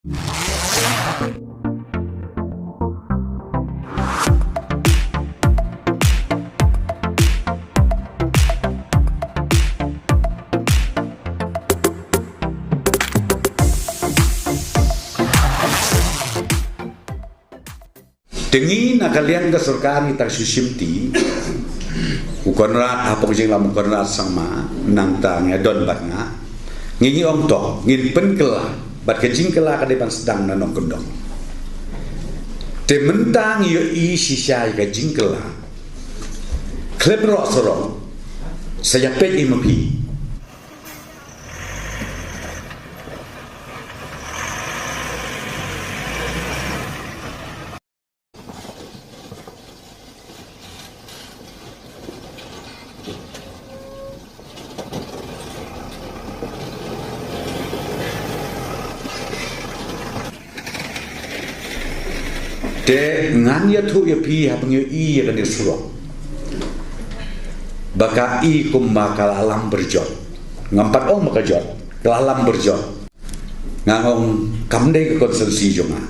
Dengi nakalian ke surkani tak susimti ukonrat apa kejeng lam ukonrat sama nang tang ya don bat nga ngingi ong tok ngin pen kela bat kejing kela ka depan sedang nanong kendong te mentang yo i sisai ka jing kela klep ro sorong saya pet imapi de ngan ya thu ya pi ha pengyo i ya kan surong baka i kumba kalalam berjot ngampat om makajot kalalam berjot ngangong kamde ke konsensi jonga